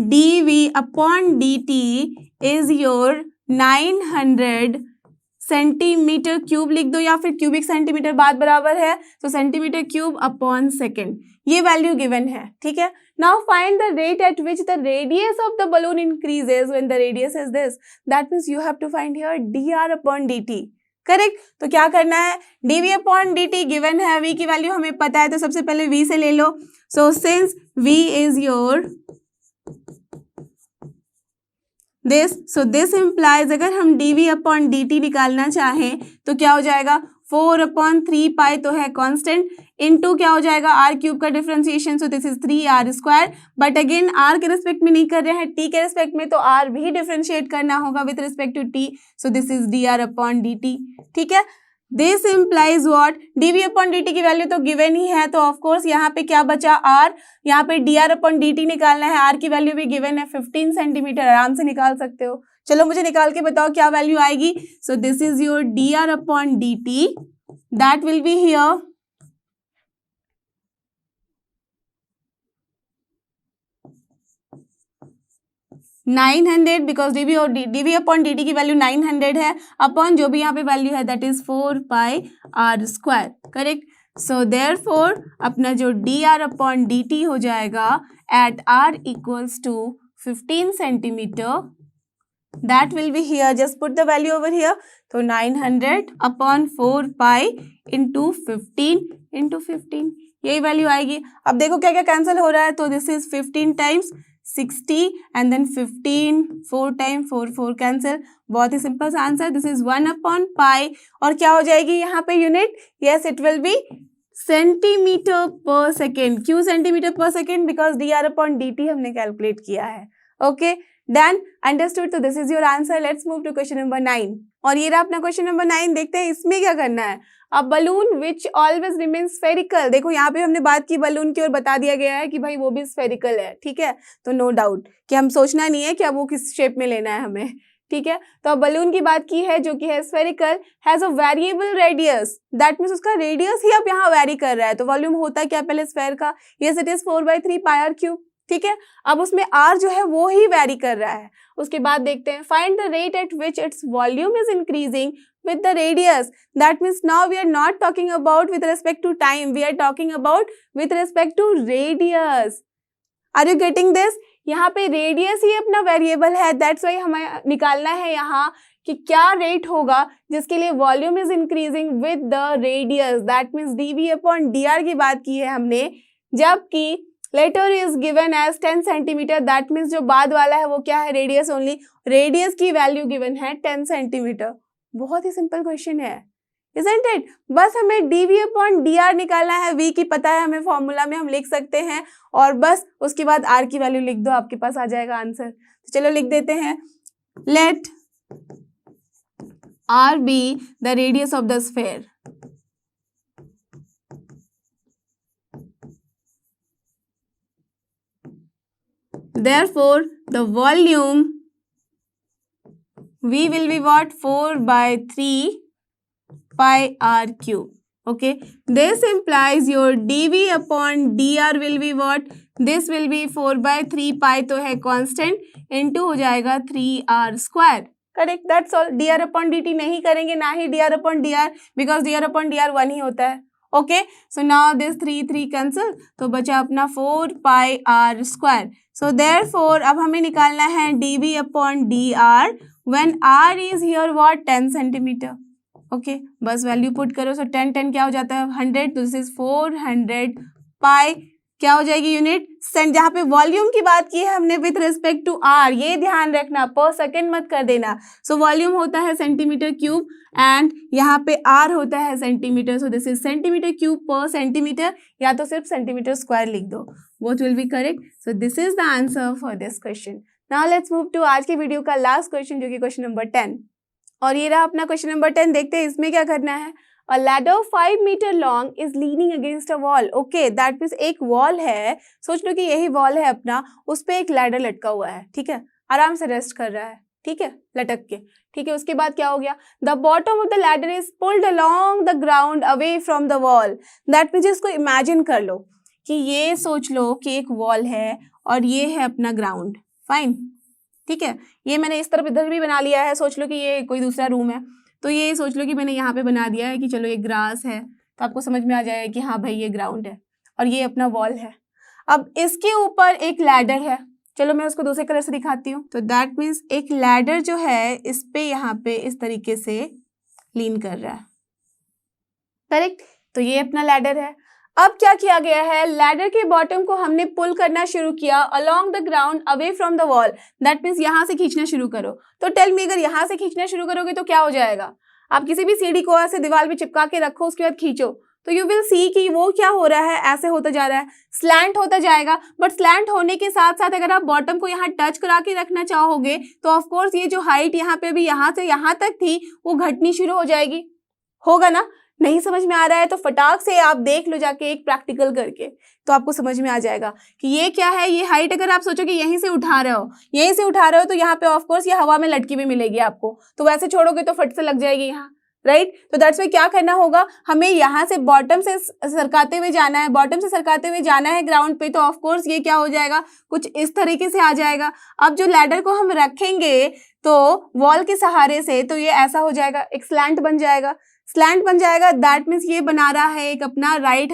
[SPEAKER 1] dv upon dt is your 900 centimetre cube लिख दो, या फिर क्यूबिक सेंटीमीटर, बात बराबर है, तो सेंटीमीटर क्यूब अपॉन सेकेंड, ये वैल्यू गिवन है, ठीक है। Now find the rate at which the radius of the balloon increases when the radius is this, that means you have to find here dr upon dt, correct. तो क्या करना है, dv अपॉन dt गिवन है, v की वैल्यू हमें पता है, तो सबसे पहले v से ले लो। So since v is your this, so this implies अगर हम dv अपॉन dt निकालना चाहें तो क्या हो जाएगा, 4/3 पाई तो है कांस्टेंट, इनटू क्या हो जाएगा, r क्यूब का differentiation, so this is 3r square. But again r के रिस्पेक्ट में नहीं कर रहे हैं, t के रिस्पेक्ट में, तो r भी डिफरेंशिएट करना होगा with respect to t, so this is dr upon dt, ठीक है। This implies what, dv upon dt की वैल्यू तो गिवन ही है, तो ऑफकोर्स यहाँ पे क्या बचा, r, यहाँ पे dr अपॉन dt निकालना है, r की वैल्यू भी गिवन है 15 सेंटीमीटर, आराम से निकाल सकते हो। चलो मुझे निकाल के बताओ क्या वैल्यू आएगी। So this is your dr upon dt, that will be here 900, because dv upon dt की वैल्यू 900 है, अपॉन जो भी यहाँ पे वैल्यू है that is 4 pi r square, correct. So therefore अपना जो dr अपॉन dt हो जाएगा at r equals to 15 centimetre, that will be here, just put the value over here, तो 900 अपॉन 4 पाई इंटू 15, यही वैल्यू आएगी। अब देखो क्या क्या कैंसिल हो रहा है, तो this is 15 times 60 and then 15, 4 time 4 cancel, बहुत ही सिंपल सा answer, this is 1 upon pi, और क्या हो जाएगी यहाँ पे unit, yes it will be centimetre per second. क्यों centimetre per second, because dr upon dt हमने कैलकुलेट किया है, ओके डन, अंडरस्टूड। तो this is your answer. Let's move to question number 9, और ये रहा अपना क्वेश्चन नंबर 9। देखते हैं इसमें क्या करना है। A balloon which always remain spherical, देखो यहाँ पे हमने बात की बलून की और बता दिया गया है कि भाई वो भी स्फेरिकल है, ठीक है, तो नो डाउट कि हम सोचना नहीं है कि अब वो किस शेप में लेना है हमें, ठीक है। तो अब बलून की बात की है जो कि है spherical, has a variable radius, that means उसका रेडियस ही अब यहाँ वेरी कर रहा है। तो वॉल्यूम होता क्या पहले स्फेयर का, yes it is 4/3 pi r cube, ठीक है। अब उसमें r जो है वो ही वेरी कर रहा है। उसके बाद देखते हैं, find the rate at which its volume is increasing with the radius, that means now we are not talking about with respect to time, we are talking about with respect to radius, are you getting this? यहाँ पे radius ही अपना वेरिएबल है, that's why हमें निकालना है यहाँ कि क्या रेट होगा जिसके लिए volume is increasing with the radius, that means dv upon dr की बात की है हमने, जबकि latter is given as 10 centimetre, that means जो बाद वाला है वो क्या है, रेडियस ओनली, रेडियस की वैल्यू गिवन है 10 सेंटीमीटर। बहुत ही सिंपल क्वेश्चन है, isn't it? बस हमें dv अपॉन dr निकालना है, v की पता है हमें, फॉर्मूला में हम लिख सकते हैं, और बस उसके बाद r की वैल्यू लिख दो, आपके पास आ जाएगा आंसर। तो चलो लिख देते हैं, late r be the radius of the sphere, therefore the volume v will be what, 4/3 pi r cube, okay. This implies your dv upon dr will be what, this will be 4/3 pi तो है कांस्टेंट, इनटू हो जाएगा 3r square, correct, that's all. dr upon dt नहीं करेंगे, ना ही dr upon dr, because dr upon dr 1 ही होता है, okay, so now this 3 cancel, तो बचा अपना 4πr²। सो देयरफॉर अब हमें निकालना है dv upon dr when r is here what 10 centimetre. Okay, बस वैल्यू पुट करो। सो 10 क्या हो जाता है 100, तो दिस इज 400 पाई क्या हो जाएगी यूनिट सेंट। जहाँ पे वॉल्यूम की बात की है हमने विथ रिस्पेक्ट टू आर, ये ध्यान रखना, पर सेकेंड मत कर देना। सो वॉल्यूम होता है सेंटीमीटर क्यूब एंड यहाँ पे आर होता है centimetre. So this is centimetre cube per centimetre, या तो सिर्फ सेंटीमीटर स्क्वायर लिख दो, both will be correct. So this is the answer for this question. Now let's move to आज की वीडियो का लास्ट क्वेश्चन, जो कि क्वेश्चन नंबर 10। और ये रहा अपना क्वेश्चन नंबर 10। देखते हैं इसमें क्या करना है। A ladder 5 meter long is leaning against a wall. Okay, that means एक wall है, सोच लो कि यही wall है अपना, उस पे एक ladder लटका हुआ है, ठीक है, आराम से रेस्ट कर रहा है, ठीक है, लटक के, ठीक है। उसके बाद क्या हो गया, the bottom of the ladder is pulled along the ground away from the wall. That means इसको imagine कर लो कि ये सोच लो कि एक wall है और ये है अपना ground, fine, ठीक है। ये मैंने इस तरफ इधर भी बना लिया है, सोच लो कि ये कोई दूसरा रूम है, तो ये सोच लो कि मैंने यहाँ पे बना दिया है कि चलो ये ग्रास है, तो आपको समझ में आ जाएगा कि हाँ भाई ये ग्राउंड है और ये अपना वॉल है। अब इसके ऊपर एक लैडर है, चलो मैं उसको दूसरे कलर से दिखाती हूँ। तो दैट मीन्स एक लैडर जो है इस पे यहाँ पे इस तरीके से लीन कर रहा है, करेक्ट। तो ये अपना लैडर है। अब क्या किया गया है, लैडर के बॉटम को हमने पुल करना शुरू किया along the ground away from the wall. That means यहाँ से खींचना शुरू करो। तो टेल मी, अगर यहाँ से खींचना शुरू करोगे तो क्या हो जाएगा, आप किसी भी सीढ़ी को ऐसे दीवार पे चिपका के रखो, उसके बाद खींचो, तो यू विल सी कि वो क्या हो रहा है, ऐसे होता जा रहा है, स्लैंट होता जाएगा। बट स्लैंट होने के साथ साथ अगर आप बॉटम को यहाँ टच करा के रखना चाहोगे तो ऑफकोर्स ये जो हाइट यहाँ पे अभी यहाँ से यहाँ तक थी वो घटनी शुरू हो जाएगी, होगा ना। नहीं समझ में आ रहा है तो फटाक से आप देख लो जाके एक प्रैक्टिकल करके, तो आपको समझ में आ जाएगा कि ये क्या है। ये हाइट अगर आप सोचो कि यहीं से उठा रहे हो, यहीं से उठा रहे हो, तो यहाँ पे ऑफकोर्स ये हवा में लटकी भी मिलेगी आपको, तो वैसे छोड़ोगे तो फट से लग जाएगी यहाँ, राइट। तो दैट्स वाई क्या करना होगा, हमें यहाँ से बॉटम से सरकाते हुए जाना है, बॉटम से सरकाते हुए जाना है ग्राउंड पे, तो ऑफकोर्स ये क्या हो जाएगा, कुछ इस तरीके से आ जाएगा। अब जो लैडर को हम रखेंगे तो वॉल के सहारे से, तो ये ऐसा हो जाएगा, एक स्लैंट बन जाएगा, स्लैंट बन जाएगा। दैट मीन्स ये बना रहा है एक अपना राइट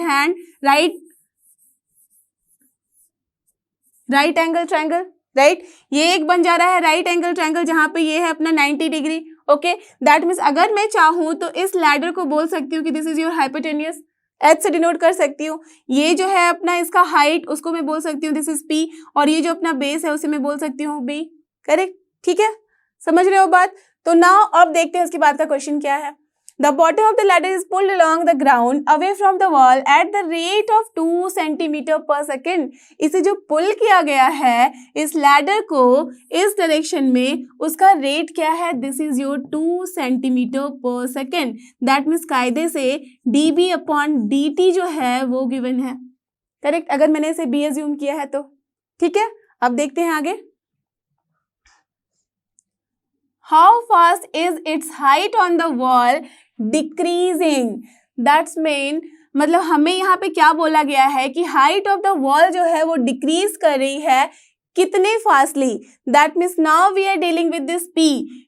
[SPEAKER 1] एंगल ट्रायंगल, राइट। ये एक बन जा रहा है राइट एंगल ट्रायंगल, जहां पे ये है अपना 90 डिग्री। ओके, दैट मीन्स अगर मैं चाहूं तो इस लैडर को बोल सकती हूँ कि this is your hypotenuse, H से डिनोट कर सकती हूँ। ये जो है अपना इसका हाइट, उसको मैं बोल सकती हूँ दिस इज पी, और ये जो अपना बेस है उसे मैं बोल सकती हूँ बी, करेक्ट, ठीक है, समझ रहे हो बात। तो नाउ अब देखते हैं उसके बाद का क्वेश्चन क्या है। The bottom of the ladder is pulled along the ground away from the wall at the rate of 2 centimeter per second. इसे जो पुल किया गया है इस लैडर को इस डायरेक्शन में, उसका रेट क्या है, this is your 2 centimetre per second. That means कायदे से dB अपॉन dt जो है वो गिवन है, करेक्ट, अगर मैंने इसे b एज्यूम किया है तो, ठीक है। अब देखते हैं आगे। How fast is its height on the wall decreasing? That's mean, मतलब हमें यहाँ पे क्या बोला गया है कि हाइट ऑफ द वॉल जो है वो डिक्रीज कर रही है, कितने fastly. That means now we are dealing with this p।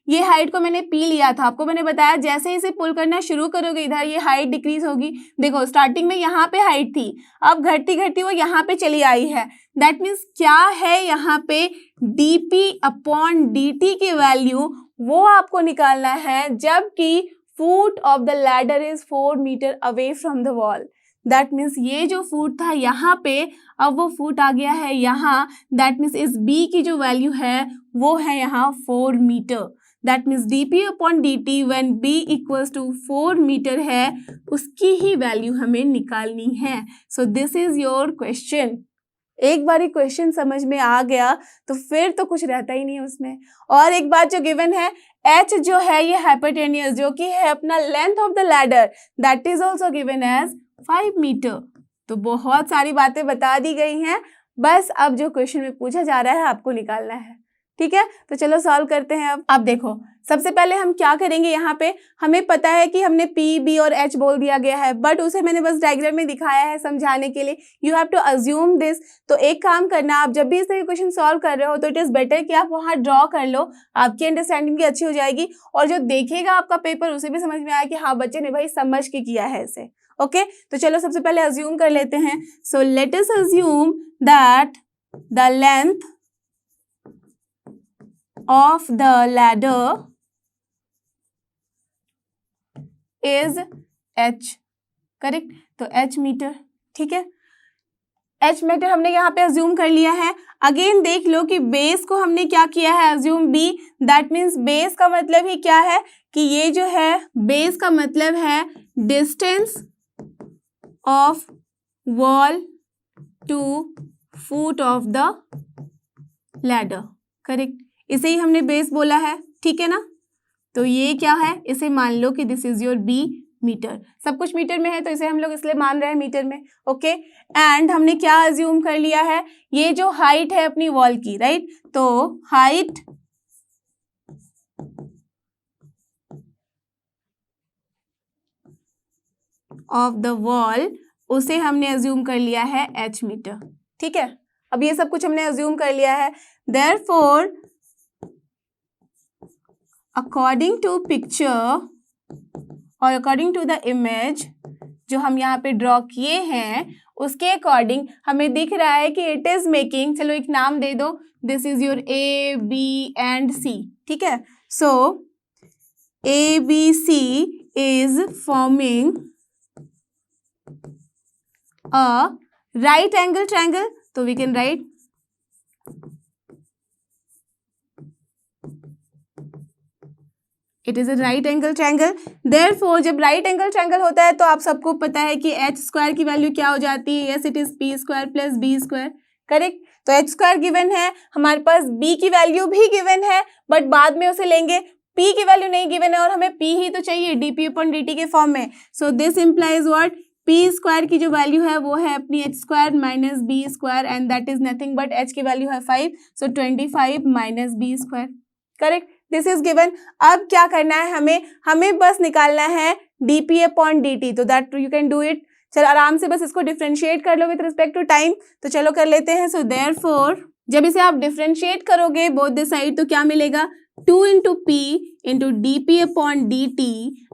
[SPEAKER 1] ये हाइट को मैंने p लिया था, आपको मैंने बताया जैसे इसे पुल करना शुरू करोगे इधर ये हाइट डिक्रीज होगी। देखो स्टार्टिंग में यहाँ पे हाइट थी, अब घटती घटती वो यहाँ पे चली आई है। दैट मीन्स क्या है यहाँ पे, dp अपॉन dt की वैल्यू वो आपको निकालना है, जबकि foot of the ladder is 4 metre away from the wall. That means ये जो फुट था यहाँ पे, अब वो फुट आ गया है यहाँ। दैट मीन्स इस b की जो वैल्यू है वो है यहाँ 4 metre. That means dp upon dt when b equals to 4 metre है, उसकी ही वैल्यू हमें निकालनी है। So this is your question. एक बार क्वेश्चन समझ में आ गया तो फिर तो कुछ रहता ही नहीं है उसमें। और एक बात जो गिवन है, h जो है ये हाइपोटेनियस जो कि है अपना length of the ladder, that is also given as 5 metre. तो बहुत सारी बातें बता दी गई हैं, बस अब जो क्वेश्चन में पूछा जा रहा है आपको निकालना है, ठीक है। तो चलो सॉल्व करते हैं। अब देखो सबसे पहले हम क्या करेंगे, यहाँ पे हमें पता है कि हमने P, B और H बोल दिया गया है, बट उसे मैंने बस डायग्राम में दिखाया है समझाने के लिए। You have to assume this. तो एक काम करना, आप जब भी इस तरह के क्वेश्चन सॉल्व कर रहे हो तो इट इज बेटर कि आप वहाँ ड्रॉ कर लो, आपकी अंडरस्टैंडिंग भी अच्छी हो जाएगी और जो देखेगा आपका पेपर उसे भी समझ में आया कि हाँ बच्चे ने भाई समझ के किया है इसे। ओके, तो चलो सबसे पहले अज्यूम कर लेते हैं। सो let us assume that the length of the ladder is h, correct. तो h मीटर, ठीक है, h मीटर हमने यहाँ पे अज्यूम कर लिया है। अगेन देख लो कि बेस को हमने क्या किया है, assume b। That means base का मतलब ही क्या है कि ये जो है बेस का मतलब है distance of wall to foot of the ladder, correct. इसे ही हमने बेस बोला है, ठीक है ना। तो ये क्या है, इसे मान लो कि this is your b metre, सब कुछ मीटर में है तो इसे हम लोग इसलिए मान रहे हैं मीटर में। ओके, एंड हमने क्या अज्यूम कर लिया है, ये जो हाइट है अपनी वॉल की, राइट। तो हाइट ऑफ द वॉल उसे हमने अज्यूम कर लिया है h मीटर, ठीक है। अब ये सब कुछ हमने अज्यूम कर लिया है। देयरफॉर अकॉर्डिंग टू पिक्चर और अकॉर्डिंग टू द इमेज जो हम यहाँ पे ड्रॉ किए हैं उसके अकॉर्डिंग हमें दिख रहा है कि इट इज मेकिंग, चलो एक नाम दे दो, this is your A, B and C, ठीक है। So ABC is forming a right angle triangle, तो we can write it is a right angle triangle. Therefore जब राइट एंगल ट्रायंगल होता है तो आप सबको पता है कि h स्क्वायर की वैल्यू क्या हो जाती है, yes it is p square plus b square, correct. तो h स्क्वायर गिवन है, हमारे पास b की वैल्यू भी गिवन है बट बाद में उसे लेंगे, p की वैल्यू नहीं गिवन है और हमें p ही तो चाहिए dp अपॉन dt के फॉर्म में। So this implies what, p square की जो वैल्यू है वो है अपनी h square minus b square and that is nothing but h की वैल्यू है 5, सो 25 minus b square, correct. This is given. अब क्या करना है हमें बस निकालना है dp अपॉन dt, तो that you can do it. चलो आराम से बस इसको डिफरेंशिएट कर लो विद रिस्पेक्ट टू टाइम, तो चलो कर लेते हैं। सो देयरफॉर जब इसे आप डिफरेंशिएट करोगे बोथ द साइड तो क्या मिलेगा, 2 into p into dp upon dt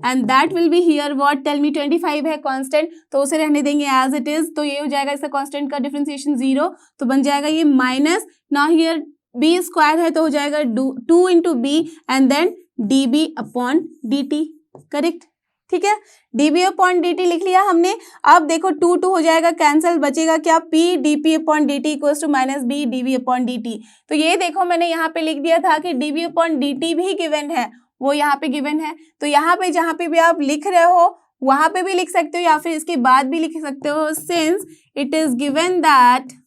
[SPEAKER 1] and that will be here what, tell me, 25 है कांस्टेंट तो उसे रहने देंगे एज इट इज, तो ये हो जाएगा इसका कांस्टेंट का डिफरेंशिएशन 0, तो बन जाएगा ये माइनस, ना हियर b स्क्वायर है तो हो जाएगा 2 into b and then db upon dt, correct, ठीक है। db अपॉन dt लिख लिया हमने। अब देखो 2 हो जाएगा कैंसिल, बचेगा क्या, p dp upon dt equals to minus b dv upon dt। तो ये देखो मैंने यहाँ पे लिख दिया था कि db अपॉन dt भी गिवन है, वो यहाँ पे गिवन है, तो यहाँ पे जहाँ पे भी आप लिख रहे हो वहां पे भी लिख सकते हो या फिर इसके बाद भी लिख सकते हो, since it is given that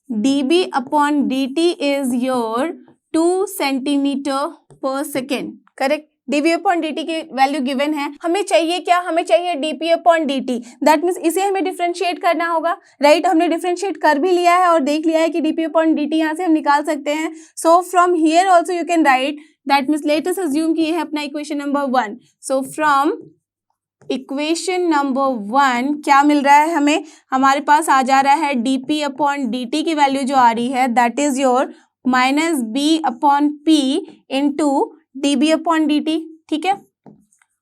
[SPEAKER 1] dB upon dt is your 2 centimetre per second, correct. dB upon dt की वैल्यू गिवन है, हमें चाहिए क्या, हमें चाहिए dP upon dt, that means इसे हमें डिफरेंशिएट करना होगा, राइट। हमने डिफरेंशिएट कर भी लिया है और देख लिया है कि dP upon dt यहाँ से हम निकाल सकते हैं। सो from here also you can write, that means late us assume कि ये है अपना equation number 1। So from equation number 1 क्या मिल रहा है हमें, हमारे पास आ जा रहा है dP अपॉन dt की वैल्यू जो आ रही है that is your minus b upon p into dB upon dt, ठीक है।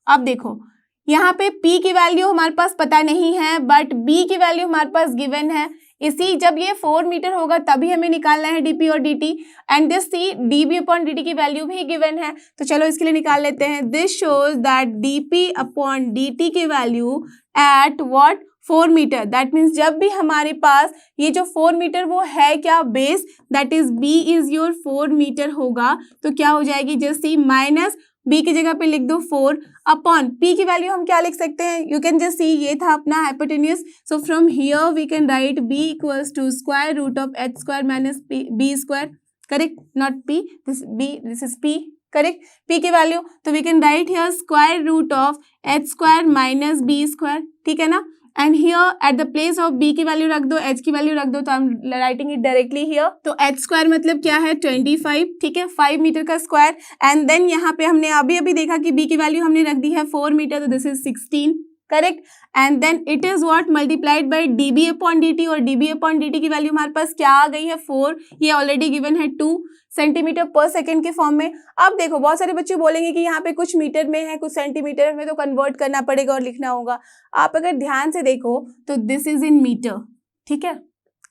[SPEAKER 1] अब देखो यहाँ पे p की वैल्यू हमारे पास पता नहीं है बट b की वैल्यू हमारे पास गिवन है, इसी जब ये 4 मीटर होगा तभी हमें निकालना है dP और dt and this see dB upon dt की वैल्यू भी गिवन है, तो चलो इसके लिए निकाल लेते हैं। This shows that dP upon dt की value at what, 4 metre, that means जब भी हमारे पास ये जो 4 मीटर वो है क्या, base, that is b is your 4 metre होगा, तो क्या हो जाएगी, जस्ट सी माइनस b की जगह पे लिख दो 4 अपॉन p की वैल्यू हम क्या लिख सकते हैं, यू कैन जस्ट सी ये था अपना hypotenuse, so from here we can write b equals to square root of h square minus b square, correct, not p, this is p, correct, p की वैल्यू, तो we can write here square root of h square minus b square, ठीक है ना। And here at the place of b की वैल्यू रख दो, h की वैल्यू रख दो, तो I am writing it directly here. तो h स्क्वायर मतलब क्या है 25, ठीक है, 5 मीटर का स्क्वायर। एंड देन यहाँ पे हमने अभी अभी देखा कि b की वैल्यू हमने रख दी है 4 मीटर, तो this is 16, correct. And then it is what multiplied by db upon dt, और db अपॉन dt की वैल्यू हमारे पास क्या आ गई है 4, ये ऑलरेडी गिवन है 2 सेंटीमीटर पर सेकेंड के फॉर्म में। अब देखो बहुत सारे बच्चे बोलेंगे कि यहाँ पे कुछ मीटर में है कुछ सेंटीमीटर में, तो कन्वर्ट करना पड़ेगा और लिखना होगा। आप अगर ध्यान से देखो तो दिस इज इन मीटर, ठीक है,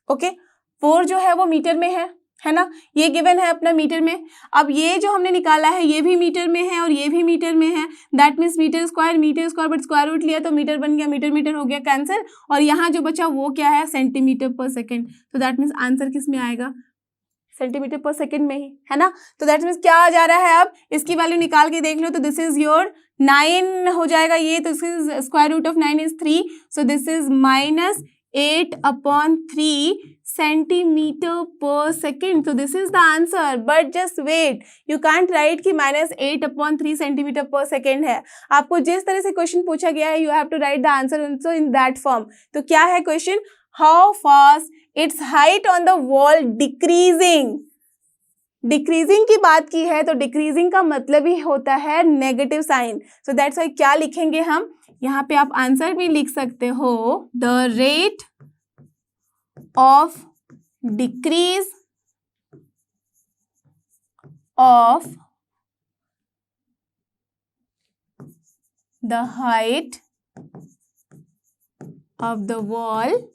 [SPEAKER 1] ओके। 4 जो है वो मीटर में है ना, ये गिवन है अपना मीटर में। अब ये जो हमने निकाला है ये भी मीटर में है और ये भी मीटर में है, that means metre square but square root लिया तो मीटर बन गया, मीटर हो गया कैंसिल। और यहाँ जो बचा वो क्या है सेंटीमीटर पर सेकेंड, तो दैट मीन्स आंसर किस में आएगा सेंटीमीटर पर सेकेंड में ही, है ना। तो दैट मीन्स क्या आ जा रहा है, अब इसकी वैल्यू निकाल के देख लो, तो दिस इज योर 9 हो जाएगा ये, तो this is square root of 9 is 3, so this is -8/3 centimetre per second. तो this is the answer, but just wait, you can't write कि -8/3 सेंटीमीटर पर सेकेंड है। आपको जिस तरह से क्वेश्चन पूछा गया है you have to write the answer also in that form. तो क्या है question, how fast its height on the wall decreasing. Decreasing की बात की है तो डिक्रीजिंग का मतलब ही होता है negative sign, so that's why क्या लिखेंगे हम, यहाँ पे आप आंसर भी लिख सकते हो, the rate of decrease of the height of the wall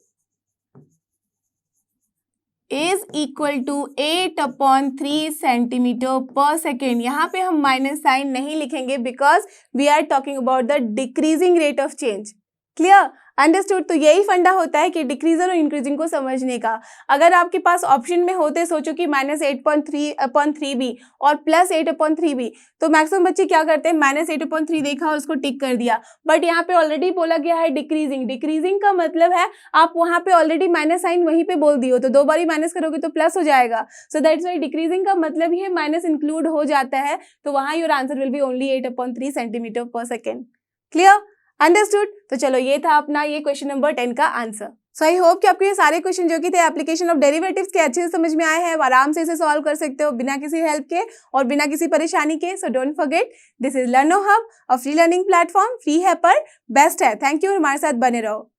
[SPEAKER 1] is equal to 8/3 centimetre per second. यहाँ पे हम माइनस साइन नहीं लिखेंगे because we are talking about the decreasing rate of change. Clear, understood. तो यही फंडा होता है कि डिक्रीजर और इंक्रीजिंग को समझने का। अगर आपके पास ऑप्शन में होते, सोचो कि -8/3 भी और +8/3 भी, तो मैक्सिमम बच्चे क्या करते हैं -8/3 देखा और उसको टिक कर दिया। बट यहाँ पे ऑलरेडी बोला गया है डिक्रीजिंग, डिक्रीजिंग का मतलब है आप वहाँ पे ऑलरेडी माइनस साइन वहीं पे बोल दियो, तो 2 बारी माइनस करोगे तो प्लस हो जाएगा। सो दैट्स व्हाई डिक्रीजिंग का मतलब ही है माइनस इंक्लूड हो जाता है, तो वहाँ your answer will be only 8/3 centimetre per second. Clear, understood. तो चलो ये था अपना ये क्वेश्चन नंबर 10 का आंसर। सो आई होप कि आपको ये सारे क्वेश्चन जो कि थे एप्लीकेशन ऑफ डेरिवेटिव्स के अच्छे से समझ में आए हैं, आराम से इसे सॉल्व कर सकते हो बिना किसी हेल्प के और बिना किसी परेशानी के। So don't forget, this is लर्नो hub, a free learning platform, free है पर बेस्ट है। थैंक यू, हमारे साथ बने रहो।